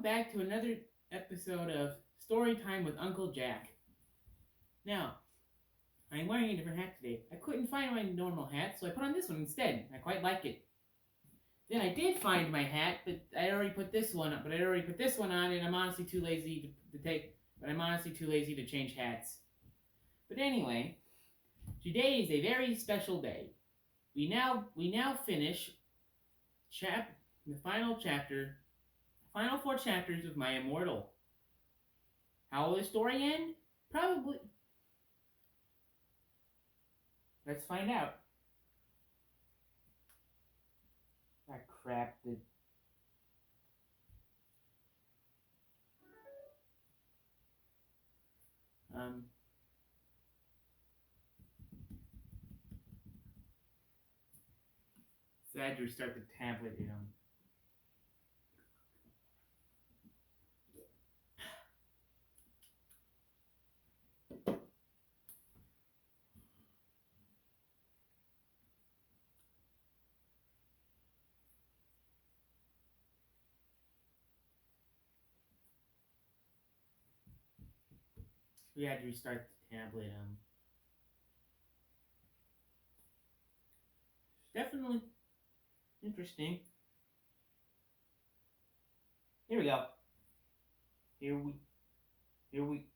back to another episode of Story Time with Uncle Jack. Now, I'm wearing a different hat today. I couldn't find my normal hat, so I put on this one instead. I quite like it. Then I did find my hat, but I already put this one up. But I already put this one on, and I'm honestly too lazy to take. But I'm honestly too lazy to change hats. But anyway, today is a very special day. We now finish the final chapter, final four chapters of my immortal. How will the story end? Probably. Let's find out. That crap. Um. So I had to restart the tablet. We had to restart the tablet. Definitely interesting. Here we go. Here we. Here we.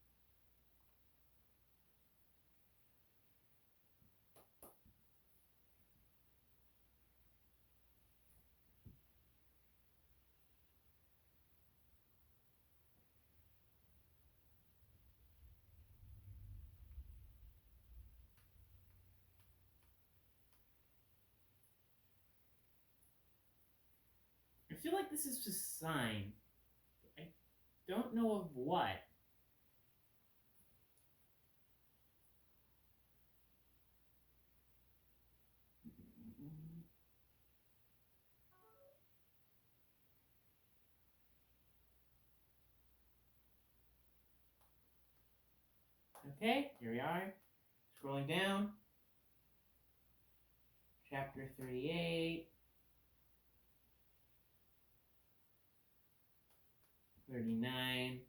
I feel like this is a sign. I don't know of what. Okay, here we are. Scrolling down. Chapter 38. 39.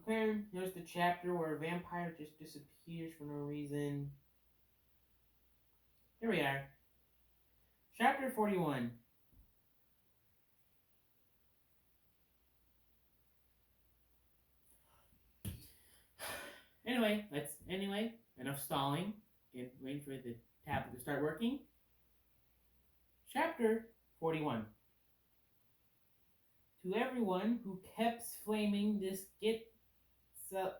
Okay, here's the chapter where a vampire just disappears for no reason. Here we are. Chapter 41. Anyway, enough stalling. Waiting for the tablet to start working. Chapter 41. To everyone who keeps flaming this get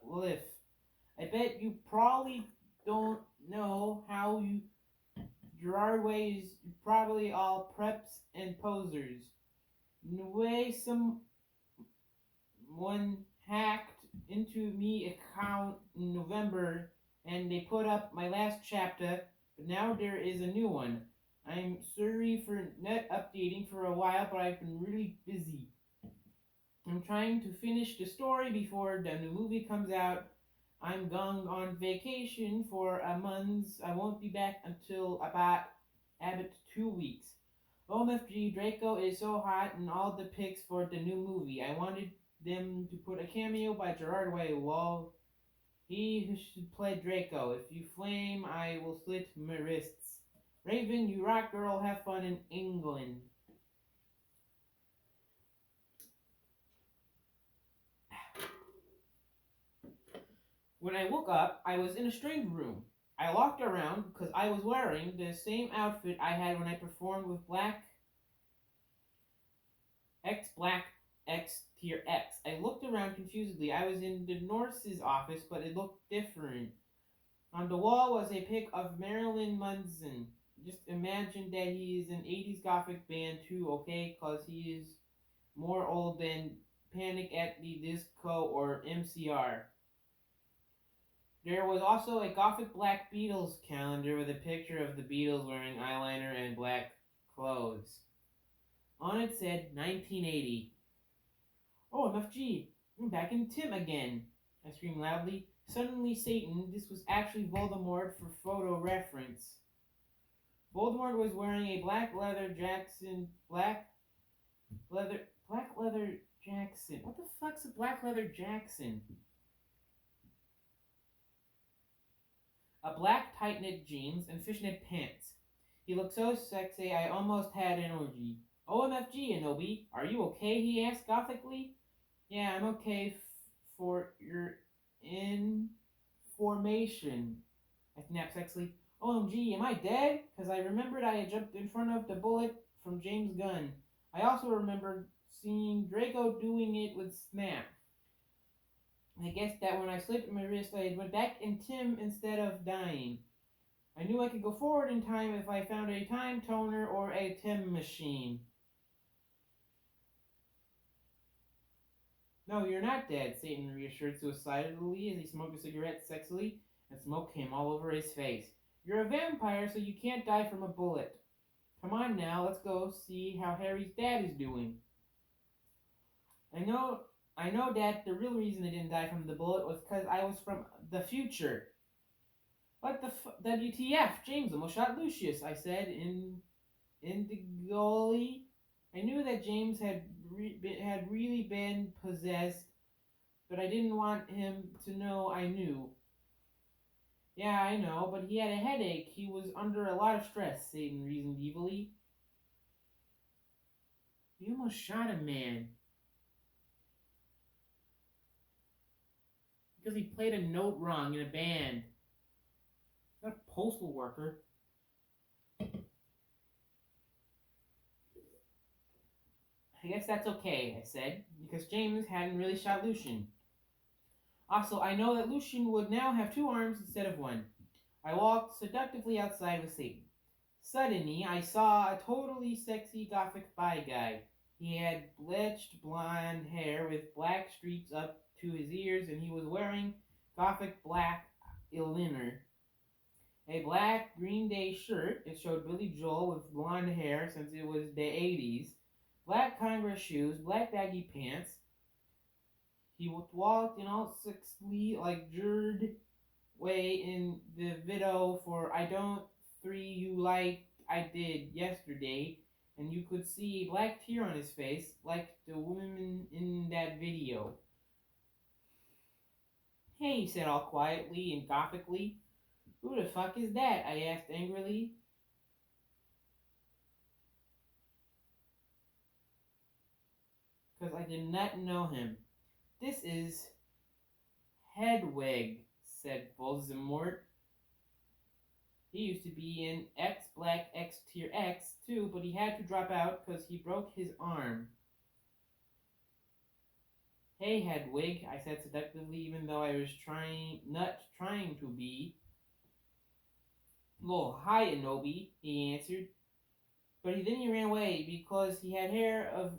lift. I bet you probably don't know how you Gerard Way is probably all preps and posers. In a way, someone hacked into me account in November and they put up my last chapter, but now there is a new one. I'm sorry for not updating for a while, but I've been really busy. I'm trying to finish the story before the new movie comes out. I'm going on vacation for a month. I won't be back until about 2 weeks. OMFG Draco is so hot in all the pics for the new movie. I wanted them to put a cameo by Gerard Way. Well, he should play Draco. If you flame, I will slit my wrists. Raven, you rock girl, have fun in England. When I woke up, I was in a strange room. I walked around because I was wearing the same outfit I had when I performed with Black X Tier X. I looked around confusedly. I was in the nurse's office, but it looked different. On the wall was a pic of Marilyn Manson. Just imagine that he is an 80s gothic band too, okay? Because he is more old than Panic at the Disco or MCR. There was also a Gothic Black Beatles calendar with a picture of the Beatles wearing eyeliner and black clothes. On it said 1980. Oh, MFG, I'm back in Tim again, I screamed loudly. Suddenly, Satan, this was actually Voldemort for photo reference. Voldemort was wearing a black leather Jackson. What the fuck's a black leather Jackson? A black tight knit jeans and fishnet pants. He looked so sexy I almost had an orgy. OMFG, Anobi, are you okay? He asked gothically. Yeah, I'm okay for your information, I snapped sexily. OMG, am I dead? Because I remembered I had jumped in front of the bullet from James' gun. I also remembered seeing Draco doing it with Snap. I guess that when I slipped my wrist, I went back in Tim instead of dying. I knew I could go forward in time if I found a time toner or a Tim machine. No, you're not dead, Satan reassured suicidally as he smoked a cigarette sexily, and smoke came all over his face. You're a vampire, so you can't die from a bullet. Come on now, let's go see how Harry's dad is doing. I know that the real reason I didn't die from the bullet was because I was from the future. What the WTF? James almost shot Lucius, I said indigolly. I knew that James had really been possessed, but I didn't want him to know I knew. Yeah, I know, but he had a headache. He was under a lot of stress, Satan reasoned evilly. You almost shot a man because he played a note wrong in a band. He's not a postal worker. I guess that's okay, I said, because James hadn't really shot Lucian. Also, I know that Lucian would now have 2 arms instead of 1. I walked seductively outside with Satan. Suddenly, I saw a totally sexy gothic bi guy. He had bleached blonde hair with black streaks up to his ears, and he was wearing gothic black liner. A black Green Day shirt. It showed Billy Joel with blonde hair since it was the 80s. Black Converse shoes, black baggy pants. He walked in all sexy, like Jerd way in the video for I Don't 3 You Like I Did Yesterday, and you could see a black tear on his face, like the woman in that video. Hey, he said all quietly and gothically. Who the fuck is that? I asked angrily. Because I did not know him. This is Hedwig, said Voldemort. He used to be in X Black X Tier X too, but he had to drop out because he broke his arm. Hey, Hedwig, I said seductively, even though I was not trying to be. Lol, hi, Anobi, he answered. But then he ran away because he had hair of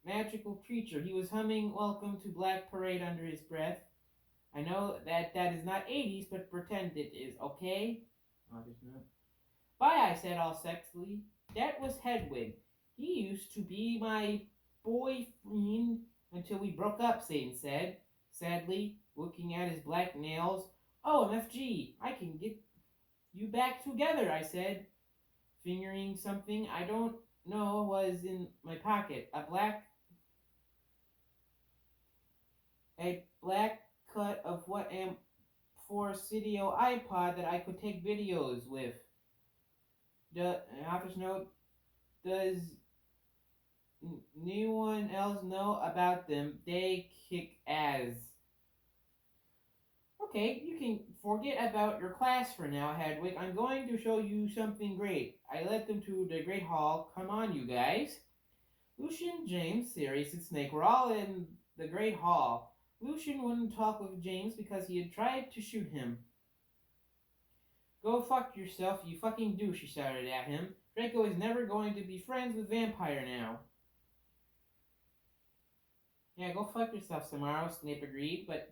magical creature. He was humming Welcome to Black Parade under his breath. I know that is not 80s, but pretend it is, okay? Oh, there's no. Bye, I said all sexily. That was Hedwig. He used to be my boyfriend until we broke up, Satan said, sadly, looking at his black nails. Oh, MFG, I can get you back together, I said, fingering something I don't know was in my pocket. A black cut of what am for Cydio iPod that I could take videos with. The author's note, does anyone else know about them? They kick ass. Okay, you can forget about your class for now, Hedwig. I'm going to show you something great. I led them to the Great Hall. Come on, you guys. Lucian, James, Sirius, and Snake were all in the Great Hall. Lucian wouldn't talk with James because he had tried to shoot him. Go fuck yourself, you fucking douche, she shouted at him. Draco is never going to be friends with Vampire now. Yeah, go fuck yourself, Samaro, Snape agreed, but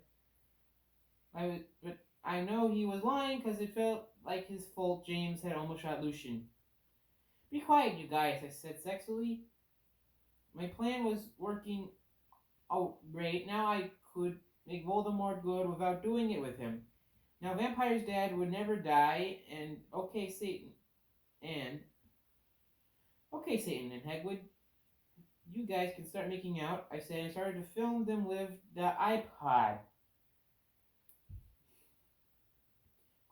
I know he was lying because it felt like his fault James had almost shot Lucian. Be quiet, you guys, I said sexily. My plan was working out great. Now I could make Voldemort good without doing it with him. Now Vampire's dad would never die, and and okay, Satan and Hagrid, you guys can start making out, I said, and started to film them with the iPod.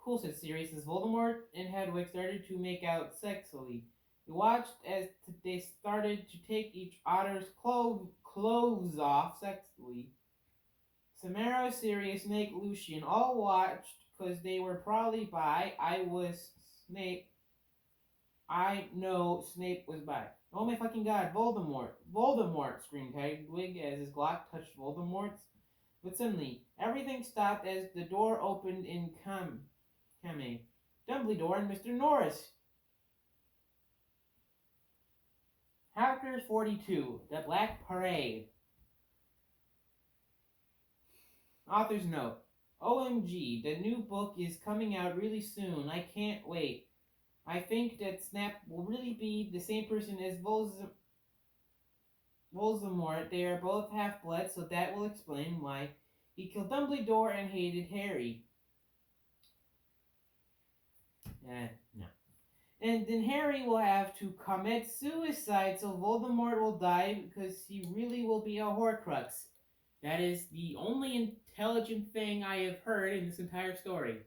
Cool, said Sirius, as Voldemort and Hedwig started to make out sexily. We watched as they started to take each other's clothes off sexily. Samara, Sirius, Snake, Lucian all watched because they were probably by. I was Snape. I know Snape was by. Oh my fucking god, Voldemort! Voldemort! Screamed Hedwig as his Glock touched Voldemort's. But suddenly, everything stopped as the door opened in Kame. Dumbledore and Mr. Norris. Chapter 42, The Black Parade. Author's note. OMG, the new book is coming out really soon. I can't wait. I think that Snap will really be the same person as Voldemort. They are both half-blood, so that will explain why he killed Dumbledore and hated Harry. No. And then Harry will have to commit suicide, so Voldemort will die because he really will be a Horcrux. That is the only intelligent thing I have heard in this entire story.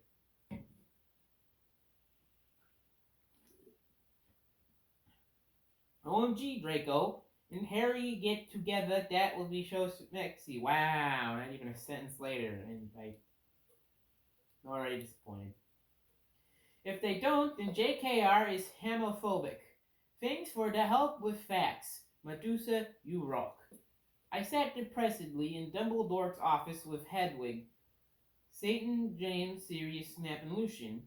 OMG, Draco and Harry get together, that will be so sexy. Wow, not even a sentence later, and I'm already disappointed. If they don't, then JKR is homophobic. Thanks for the help with facts. Medusa, you rock. I sat depressedly in Dumbledore's office with Hedwig, Satan, James, Sirius, Snap, and Lucian.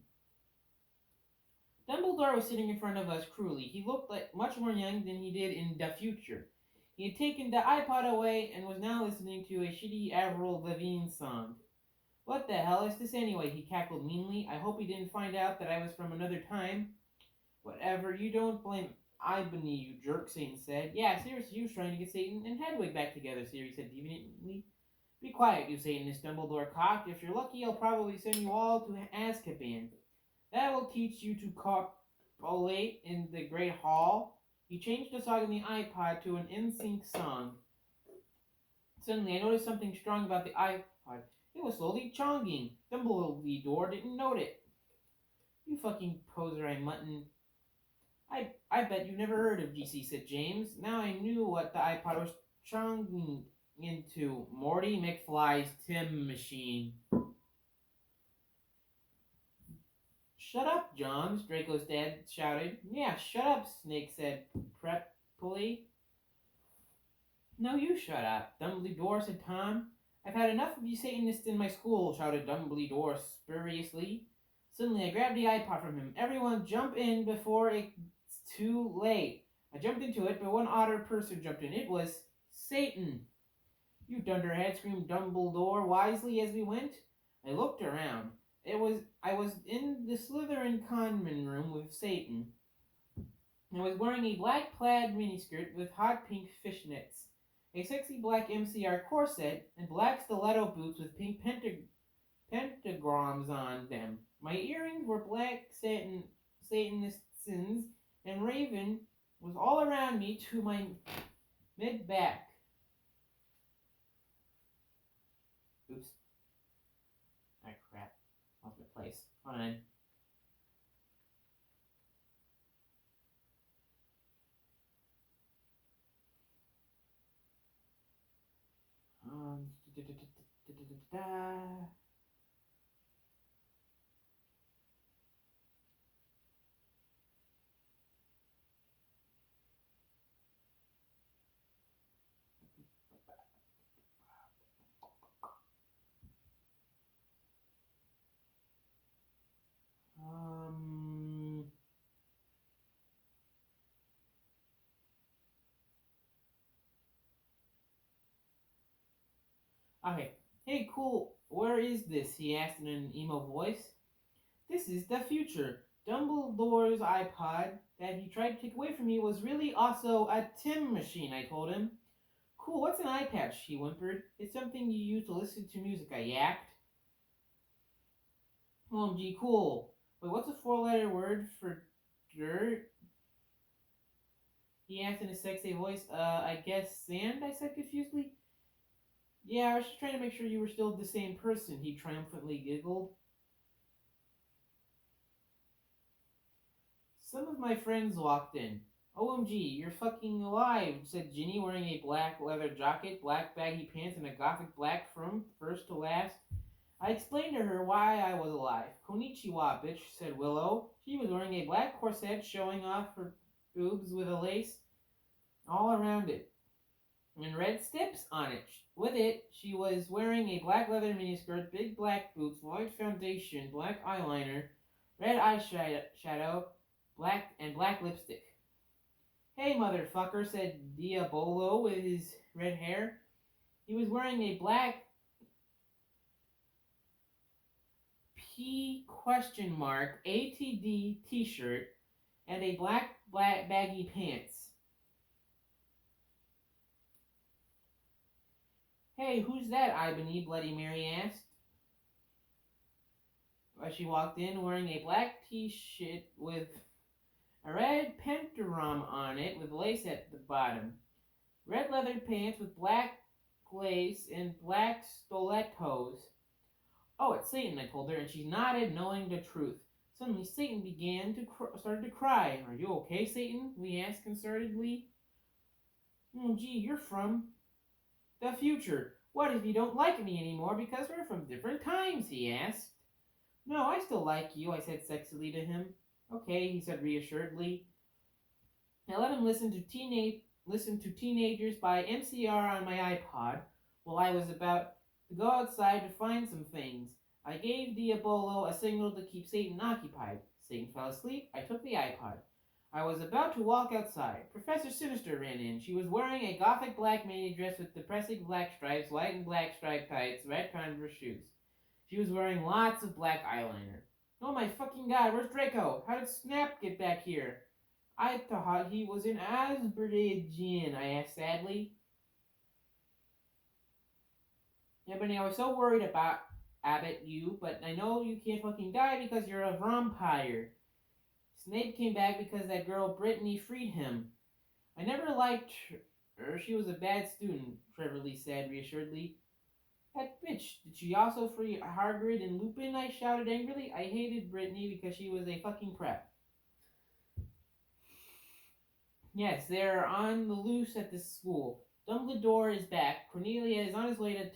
Dumbledore was sitting in front of us cruelly. He looked like much more young than he did in the future. He had taken the iPod away and was now listening to a shitty Avril Lavigne song. What the hell is this anyway? He cackled meanly. I hope he didn't find out that I was from another time. Whatever, you don't blame Ibony, you jerk, Satan said. Yeah, seriously, you was trying to get Satan and Hedwig back together, Sirius said deviantly. Be quiet, you Satanist, Dumbledore cocked. If you're lucky, I'll probably send you all to Azkaban. That will teach you to copulate in the Great Hall. He changed the song in the iPod to an NSYNC song. Suddenly, I noticed something strong about the iPod. It was slowly chonging. Dumbledore didn't note it. You fucking poser, I mutton. I bet you never heard of GC, said James. Now I knew what the iPod was chonging into. Morty McFly's Tim machine. Shut up, Johns, Draco's dad shouted. Yeah, shut up, Snake said prepfully. No, you shut up, Dumbledore, said Tom. I've had enough of you Satanists in my school, shouted Dumbledore spuriously. Suddenly, I grabbed the iPod from him. Everyone jump in before it's too late. I jumped into it, but one odder person jumped in. It was Satan. You dunderhead, screamed Dumbledore wisely as we went. I looked around. I was in the Slytherin common room with Satan. I was wearing a black plaid miniskirt with hot pink fishnets, a sexy black MCR corset, and black stiletto boots with pink pentagrams on them. My earrings were black Satanist sins, and Raven was all around me to my mid-back. Oops. Ah, crap. Lost my place. Hold on. Um, okay. Hey, cool. Where is this? He asked in an emo voice. This is the future. Dumbledore's iPod that he tried to take away from me was really also a Tim machine, I told him. Cool, what's an eye patch? He whimpered. It's something you use to listen to music, I yacked. OMG, cool. Wait, what's a four-letter word for dirt? He asked in a sexy voice. I guess sand, I said confusedly. Yeah, I was just trying to make sure you were still the same person, he triumphantly giggled. Some of my friends walked in. OMG, you're fucking alive, said Ginny, wearing a black leather jacket, black baggy pants, and a gothic black from first to last. I explained to her why I was alive. Konnichiwa, bitch, said Willow. She was wearing a black corset showing off her boobs with a lace all around it and red steps on it. With it, she was wearing a black leather miniskirt, big black boots, white foundation, black eyeliner, red eyeshadow, black lipstick. Hey, motherfucker, said Diabolo with his red hair. He was wearing a black P question mark ATD t-shirt and a black baggy pants. Hey, who's that? Ibony Bloody Mary asked. As she walked in wearing a black t-shirt with a red pentagram on it with lace at the bottom. Red leather pants with black lace and black stilettos. Oh, it's Satan, I told her, and she nodded, knowing the truth. Suddenly, Satan started to cry. Are you okay, Satan? We asked concernedly. Oh, gee, you're from the future. What if you don't like me anymore because we're from different times? He asked. No, I still like you, I said sexily to him. Okay, he said reassuredly. I let him listen to Teenagers by MCR on my iPod while I was about to go outside to find some things. I gave Diabolo a signal to keep Satan occupied. Satan fell asleep. I took the iPod. I was about to walk outside. Professor Sinister ran in. She was wearing a gothic black mini dress with depressing black stripes, white and black striped tights, red Converse shoes. She was wearing lots of black eyeliner. Oh my fucking god, where's Draco? How did Snap get back here? I thought he was in Aspergergian, I asked sadly. Ebony, I was so worried about you, but I know you can't fucking die because you're a vampire. Snape came back because that girl Brittany freed him. I never liked her. She was a bad student, Trevor Lee said reassuredly. That bitch, did she also free Hagrid and Lupin? I shouted angrily. I hated Brittany because she was a fucking prep. Yes, they're on the loose at this school. Dumbledore is back. Cornelia is on his way to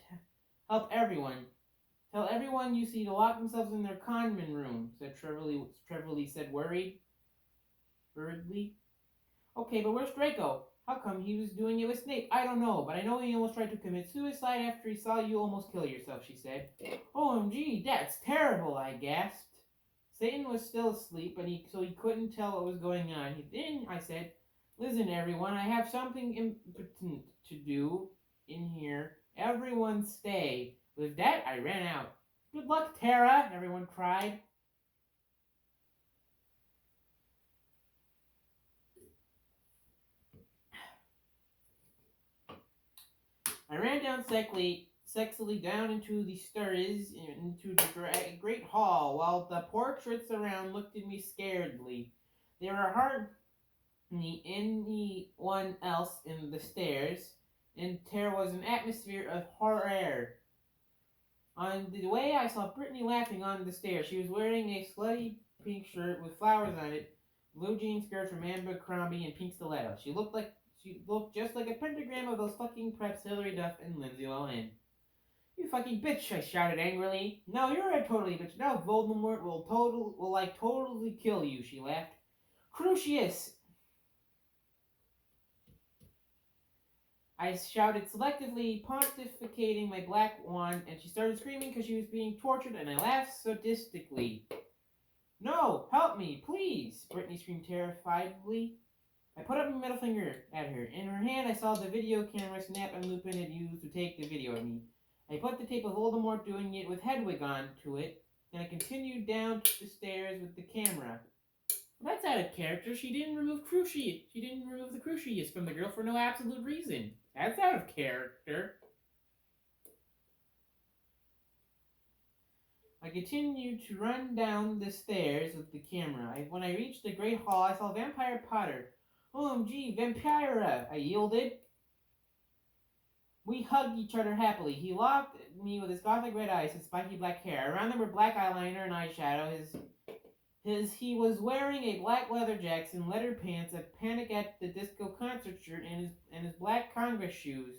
help everyone. Tell everyone you see to lock themselves in their conman room, said Trevor Lee said worriedly. Okay, but where's Draco? How come he was doing it with Snape? I don't know, but I know he almost tried to commit suicide after he saw you almost kill yourself, she said. OMG, that's terrible, I gasped. Satan was still asleep, so he couldn't tell what was going on. Then I said, listen, everyone, I have something important to do in here. Everyone stay. With that, I ran out. Good luck, Tara, everyone cried. I ran down sexily down into the stairs, into the great hall, while the portraits around looked at me scaredly. There were hardly anyone else in the stairs, and there was an atmosphere of horror. On the way, I saw Brittany laughing on the stairs. She was wearing a slutty pink shirt with flowers on it, blue jean skirt from Abercrombie, and pink stilettos. She looked just like a pentagram of those fucking preps Hillary Duff and Lindsay Lohan. You fucking bitch, I shouted angrily. No, you're a totally bitch. Now Voldemort will totally kill you, she laughed. Crucius! I shouted selectively, pontificating my black wand, and she started screaming because she was being tortured, and I laughed sadistically. No, help me, please, Brittany screamed terrifiedly. I put up my middle finger at her. In her hand, I saw the video camera Snap and Lupin had used to take the video of me. I put the tape of Voldemort doing it with Hedwig on to it, and I continued down the stairs with the camera. That's out of character. She didn't remove Crucius. She didn't remove the Crucius from the girl for no absolute reason. That's out of character. I continued to run down the stairs with the camera. When I reached the Great Hall, I saw Vampire Potter. OMG, Vampira! I yielded. We hugged each other happily. He locked me with his gothic red eyes and spiky black hair. Around them were black eyeliner and eyeshadow. He was wearing a black leather jacket and leather pants, a Panic at the Disco concert shirt, and his black Congress shoes.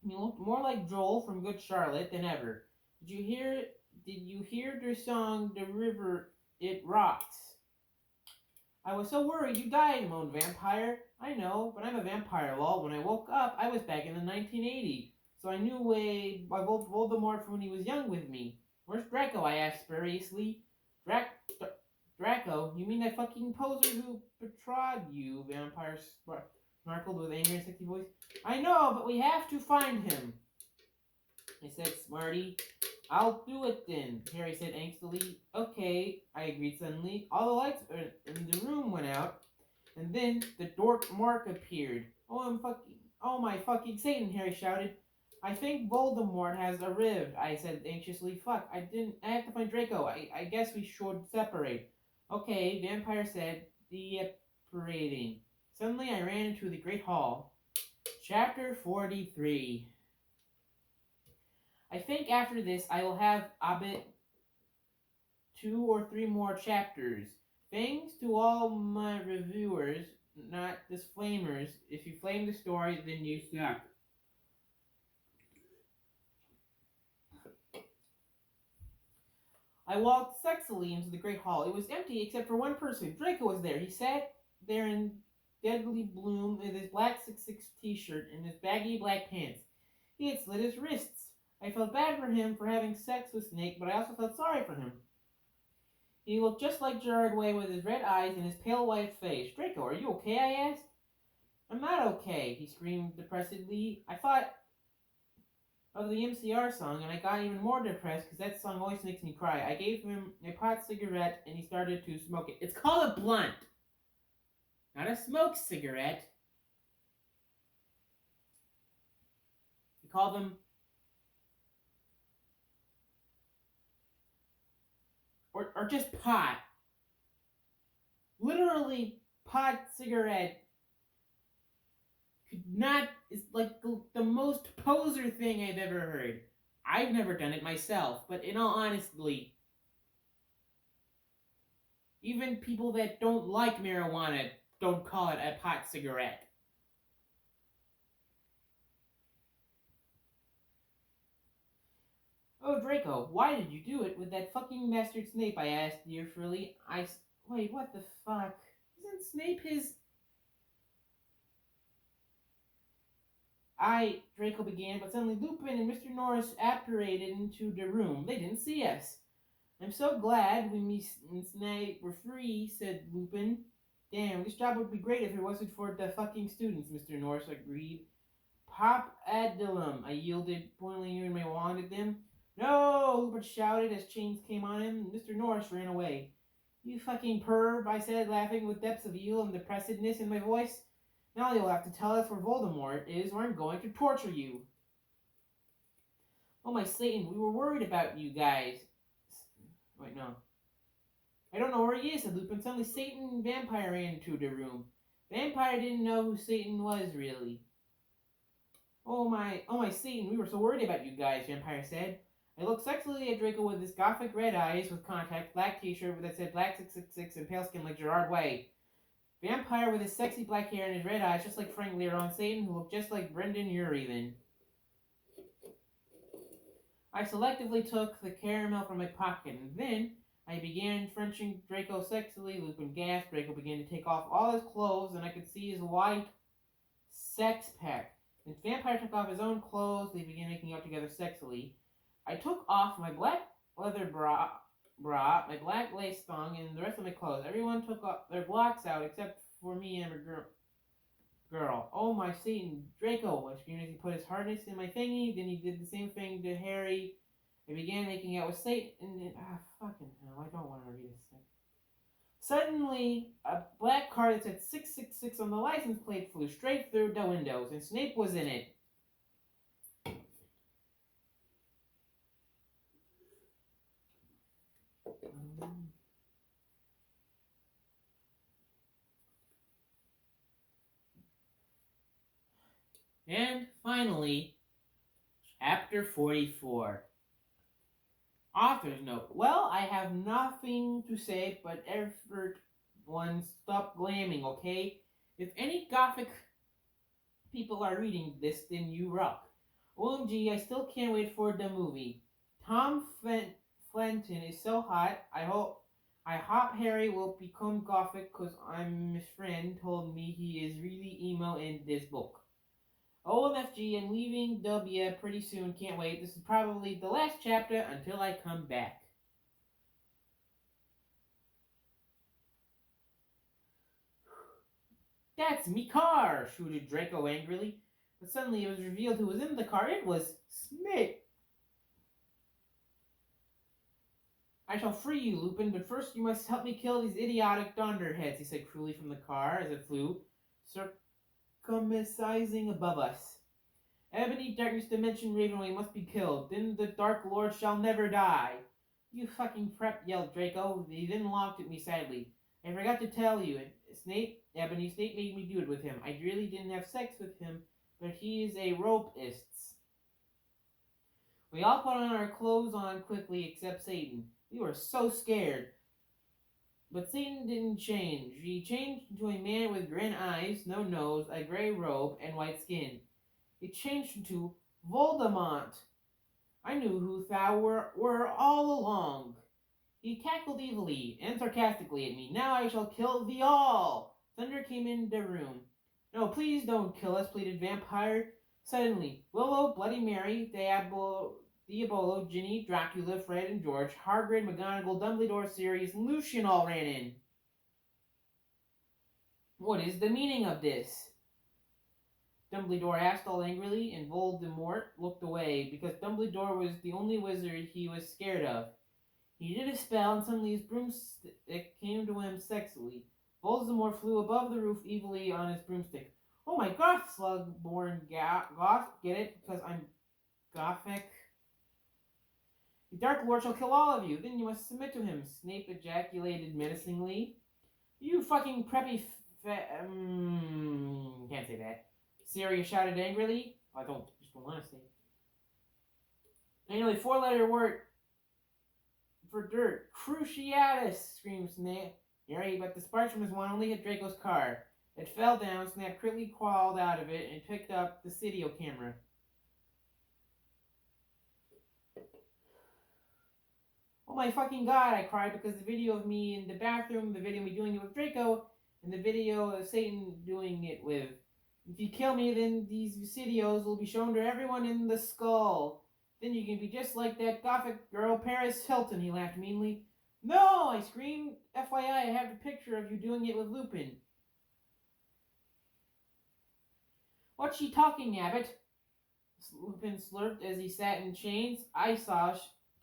He looked more like Joel from Good Charlotte than ever. Did you hear their song, The River It Rocks? I was so worried you died, moaned Vampire. I know, but I'm a vampire, lol. When I woke up, I was back in the 1980s, so I knew Voldemort from when he was young with me. Where's Draco? I asked spuriously. Draco? You mean that fucking poser who betrayed you? Vampire snarkled with anger and sexy voice. I know, but we have to find him. I said, Smarty. I'll do it then, Harry said angstily. Okay, I agreed suddenly. All the lights in the room went out, and then the dork Mark appeared. Oh my fucking Satan, Harry shouted. I think Voldemort has arrived, I said anxiously. Fuck, I have to find Draco. I guess we should separate. Okay, Vampire said, separating. Suddenly I ran into the Great Hall. Chapter 43. I think after this I will have a bit 2 or 3 more chapters. Thanks to all my reviewers, not disclaimers. If you flame the story, then you suck. I walked sexily into the Great Hall. It was empty except for one person. Draco was there. He sat there in deadly bloom with his black 6'6" t-shirt and his baggy black pants. He had slit his wrists. I felt bad for him for having sex with Snape, but I also felt sorry for him. He looked just like Gerard Way with his red eyes and his pale white face. Draco, are you okay? I asked. I'm not okay, he screamed depressedly. I thought of the MCR song, and I got even more depressed because that song always makes me cry. I gave him a pot cigarette, and he started to smoke it. It's called a blunt, not a smoke cigarette. We call them, or just pot. Literally, pot cigarette could not, is like the most poser thing I've ever heard. I've never done it myself, but in all honesty, even people that don't like marijuana don't call it a pot cigarette. Oh, Draco, why did you do it with that fucking bastard Snape? I asked tearfully. Wait, what the fuck? Isn't Snape his... Draco began, but suddenly Lupin and Mr. Norris apparated into the room. They didn't see us. I'm so glad me and Snape were free, said Lupin. Damn, this job would be great if it wasn't for the fucking students, Mr. Norris agreed. Pop Adulum, I yielded, pointing my wand at them. No, Lupin shouted as chains came on him. Mr. Norris ran away. You fucking perv, I said, laughing with depths of evil and depressedness in my voice. Now you'll have to tell us where Voldemort is, or I'm going to torture you. Oh my Satan, we were worried about you guys. Wait, no. I don't know where he is, said Lupin. Suddenly Satan and Vampire ran into the room. Vampire didn't know who Satan was, really. Oh my Satan, we were so worried about you guys, Vampire said. I looked sexily at Draco with his gothic red eyes with contact, black t-shirt that said black 666 and pale skin like Gerard Way. Vampire with his sexy black hair and his red eyes just like Frank Lear on Satan, who looked just like Brendan Urie then. I selectively took the caramel from my pocket, and then I began Frenching Draco sexily. Lupin gasped. Draco began to take off all his clothes, and I could see his white sex pack. When Vampire took off his own clothes, they began making out together sexily. I took off my black leather bra, my black lace thong, and the rest of my clothes. Everyone took off their blocks out except for me and my girl. Oh my Satan, Draco! I screamed as he put his harness in my thingy. Then he did the same thing to Harry. I began making out with Satan, and then fucking hell! I don't want to read this thing. Suddenly, a black car that said 666 on the license plate flew straight through the windows, and Snape was in it. And finally, chapter 44. Author's note. Well, I have nothing to say, but everyone stop glamming, okay? If any gothic people are reading this, then you rock. OMG, I still can't wait for the movie. Tom Fenton is so hot. I hope Harry will become gothic because his friend told me he is really emo in this book. OMFG, I'm leaving W pretty soon. Can't wait. This is probably the last chapter until I come back. That's me car, shouted Draco angrily. But suddenly it was revealed who was in the car. It was Snape. I shall free you, Lupin, but first you must help me kill these idiotic dunderheads, he said cruelly from the car as it flew, circumcising above us. Ebony, Darkness, Dimension, Ravenway must be killed. Then the Dark Lord shall never die. You fucking prep, yelled Draco. He then looked at me sadly. I forgot to tell you, Snape made me do it with him. I really didn't have sex with him, but he is a ropist. We all put on our clothes quickly except Satan. We were so scared. But Satan didn't change. He changed into a man with green eyes, no nose, a gray robe, and white skin. He changed into Voldemort. I knew who thou were all along. He cackled evilly and sarcastically at me. Now I shall kill thee all. Thunder came in the room. No, please don't kill us, pleaded Vampire. Suddenly, Willow, Bloody Mary, Diabolo, Ginny, Dracula, Fred, and George, Hagrid, McGonagall, Dumbledore, Sirius, and Lucian all ran in. What is the meaning of this? Dumbledore asked all angrily, and Voldemort looked away, because Dumbledore was the only wizard he was scared of. He did a spell, and suddenly his broomstick came to him sexily. Voldemort flew above the roof evilly on his broomstick. Oh my god, slug-born goth, get it? Because I'm gothic. The Dark Lord shall kill all of you, then you must submit to him, Snape ejaculated menacingly. You fucking preppy can't say that. Sirius shouted angrily. I just don't want to say. Anyway, 4-letter word for dirt. Cruciatus, screamed Snape. Harry, but the sparks from his wand only hit Draco's car. It fell down, Snape quickly crawled out of it, and picked up the video camera. Oh my fucking god, I cried, because the video of me in the bathroom, the video of me doing it with Draco, and the video of Satan doing it with. If you kill me, then these videos will be shown to everyone in the skull. Then you can be just like that gothic girl, Paris Hilton, he laughed meanly. No, I screamed. FYI, I have a picture of you doing it with Lupin. What's she talking, Abbott? Lupin slurped as he sat in chains. I saw,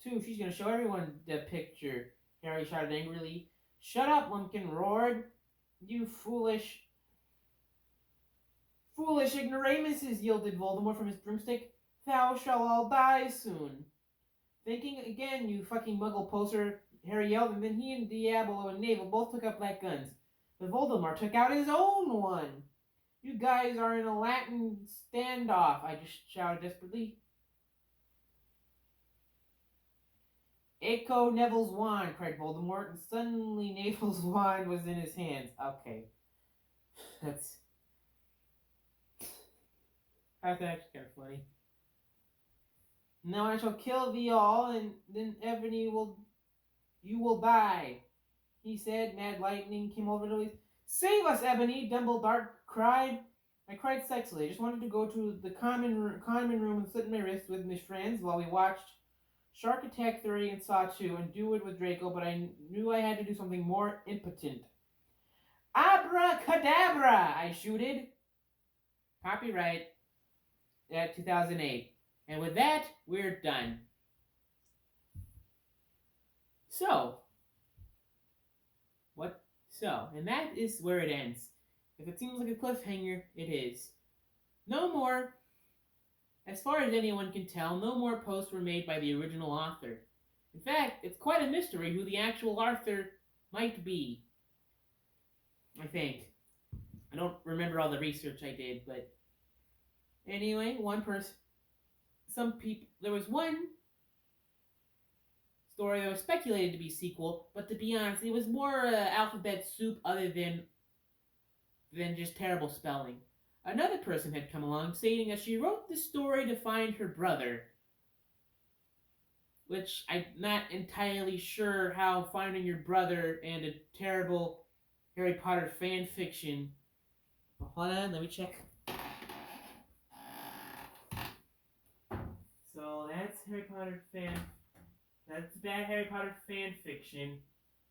too. She's going to show everyone the picture, Harry shouted angrily. Shut up, Lumpkin roared. You foolish ignoramuses, yielded Voldemort from his broomstick. Thou shalt all die soon. Thinking again, you fucking muggle poser, Harry yelled, and then he and Diabolo and Navel both took out black guns. But Voldemort took out his own one. You guys are in a Latin standoff, I just shouted desperately. Echo Neville's wand, cried Voldemort, and suddenly Neville's wand was in his hands. Okay. That's actually kind of funny. Now I shall kill thee all, and then Ebony you will die, he said. Mad lightning came over to his. Save us, Ebony! Dumbledore cried. I cried sexily. I just wanted to go to the common room and sit in my wrist with my friends while we watched Shark Attack 3 and Saw 2 and do it with Draco, but I knew I had to do something more impotent. Abracadabra! I shouted. Copyright at 2008. And with that, we're done. So, what? So, and that is where it ends. If it seems like a cliffhanger, it is. No more, as far as anyone can tell, no more posts were made by the original author. In fact, it's quite a mystery who the actual author might be. I think. I don't remember all the research I did, but anyway, one person. Some people. There was one story that was speculated to be sequel, but to be honest, it was more alphabet soup other than just terrible spelling. Another person had come along stating that she wrote the story to find her brother, which I'm not entirely sure how finding your brother and a terrible Harry Potter fan fiction. Hold on, let me check. So that's Harry Potter fan. That's bad Harry Potter fan fiction,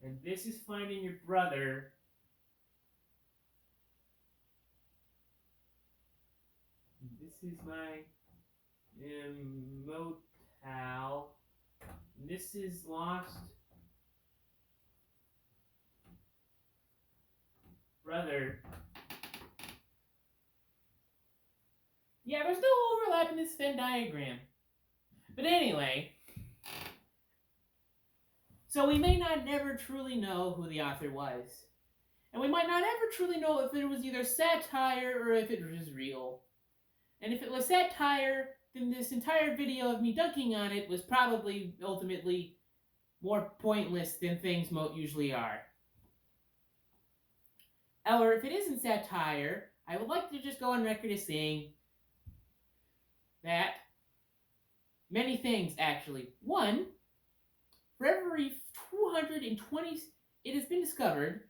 and this is finding your brother. This is my immortal. This is lost brother. Yeah, there's no overlap in this Venn diagram. But anyway, so we may not never truly know who the author was. And we might not ever truly know if it was either satire or if it was real. And if it was satire, then this entire video of me dunking on it was probably ultimately more pointless than things usually are. Or if it isn't satire, I would like to just go on record as saying that many things, actually. One, for every 220, it has been discovered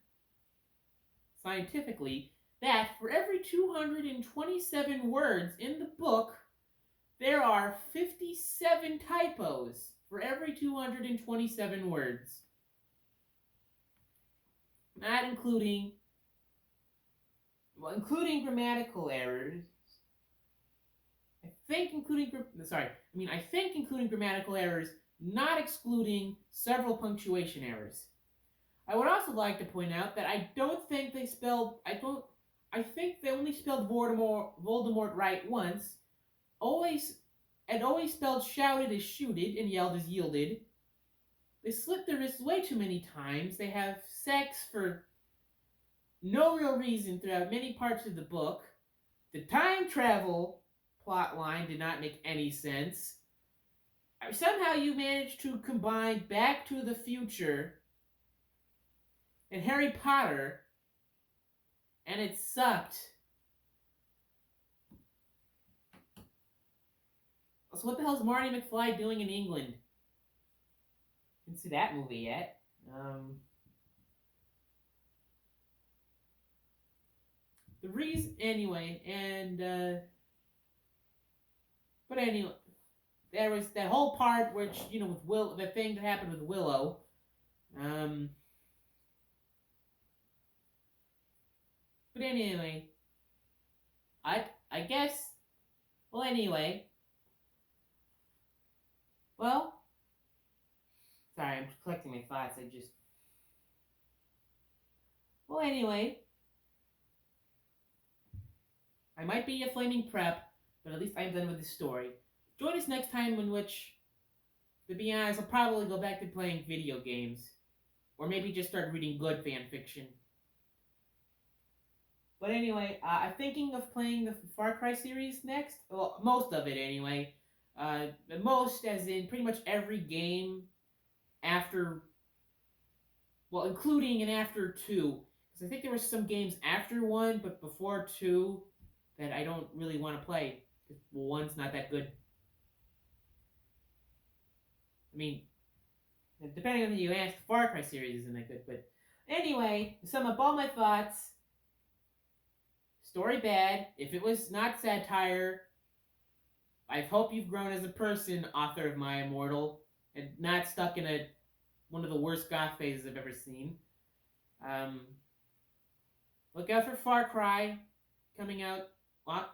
scientifically that for every 227 words in the book, there are 57 typos for every 227 words. Not including, including grammatical errors. I think including grammatical errors, not excluding several punctuation errors. I would also like to point out that I think they only spelled Voldemort right once. Always spelled shouted as shooted and yelled as yielded. They slit their wrists way too many times. They have sex for no real reason throughout many parts of the book. The time travel plot line did not make any sense. Somehow you managed to combine Back to the Future and Harry Potter, and it sucked. So what the hell is Marty McFly doing in England? Didn't see that movie yet. The reason, anyway, but anyway, there was that whole part which, with the thing that happened with Willow. But anyway, I guess. Well, anyway. Well, sorry, I'm collecting my thoughts. Well, anyway, I might be a flaming prep, but at least I'm done with this story. Join us next time, in which, to be honest, I'll probably go back to playing video games, or maybe just start reading good fan fiction. But anyway, I'm thinking of playing the Far Cry series next. Well, most of it anyway. Most, as in pretty much every game after, well, including and after 2. Because I think there were some games after 1, but before 2 that I don't really want to play. Because 1's not that good. I mean, depending on who you ask, the Far Cry series isn't that good. But anyway, to sum up all my thoughts, story bad. If it was not satire, I hope you've grown as a person, author of My Immortal, and not stuck in one of the worst goth phases I've ever seen. Look out for Far Cry coming out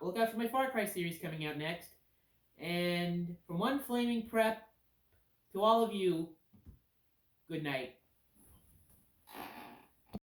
look out for my Far Cry series coming out next. And from one flaming prep to all of you, good night.